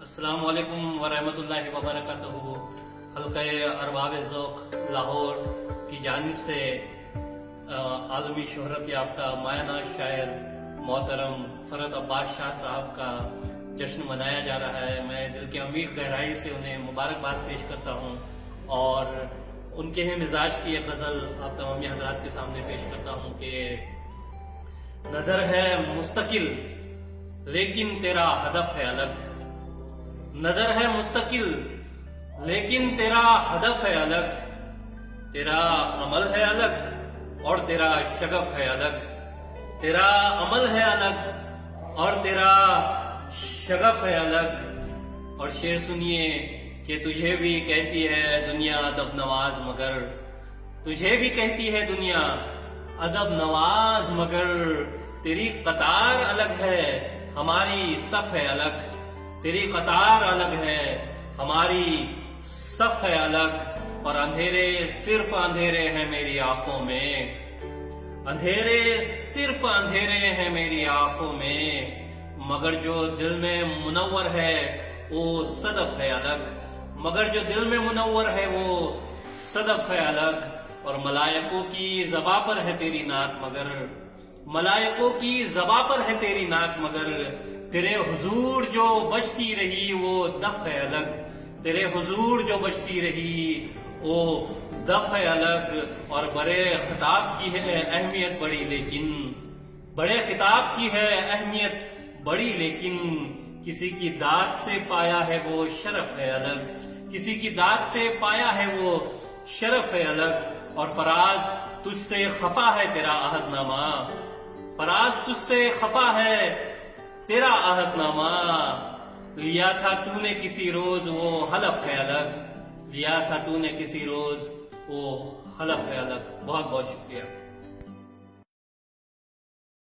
السلام علیکم ورحمۃ اللہ وبرکاتہ۔ حلقہ ارباب ذوق لاہور کی جانب سے عالمی شہرت یافتہ مایہ ناز شاعر محترم فرحت عباس شاہ صاحب کا جشن منایا جا رہا ہے۔ میں دل کے عمیق گہرائی سے انہیں مبارکباد پیش کرتا ہوں اور ان کے مزاج کی ایک غزل آپ تمامی حضرات کے سامنے پیش کرتا ہوں کہ نظر ہے مستقل لیکن تیرا ہدف ہے الگ، نظر ہے مستقل لیکن تیرا ہدف ہے الگ، تیرا عمل ہے الگ اور تیرا شغف ہے الگ، تیرا عمل ہے الگ اور تیرا شغف ہے الگ۔ اور شعر سنیے کہ تجھے بھی کہتی ہے دنیا ادب نواز مگر، تجھے بھی کہتی ہے دنیا ادب نواز مگر، تیری قطار الگ ہے ہماری صف ہے الگ، تیری قطار الگ ہے ہماری صف ہے الگ۔ اور اندھیرے صرف اندھیرے ہیں میری آنکھوں میں، اندھیرے صرف اندھیرے ہیں میری آنکھوں میں، مگر جو دل میں منور ہے وہ صدف ہے الگ، مگر جو دل میں منور ہے وہ صدف ہے الگ۔ اور ملائکوں کی زباں پر ہے تیری نعت مگر، ملائکوں کی زباں پر ہے تیری نعت مگر، تیرے حضور جو بجتی رہی وہ دف ہے الگ، تیرے حضور جو بجتی رہی وہ دف ہے الگ۔ اور بڑے خطاب کی ہے اہمیت بڑی لیکن، بڑے خطاب کی ہے اہمیت بڑی لیکن، کسی کی داد سے پایا ہے وہ شرف ہے الگ، کسی کی داد سے پایا ہے وہ شرف ہے الگ۔ اور فراز تجھ سے خفا ہے تیرا عہد نامہ، فراز تجھ سے خفا ہے تیرا عہد نامہ، لیا تھا تو نے کسی روز وہ حلف ہے الگ، لیا تھا تو نے کسی روز وہ حلف ہے الگ۔ بہت بہت شکریہ۔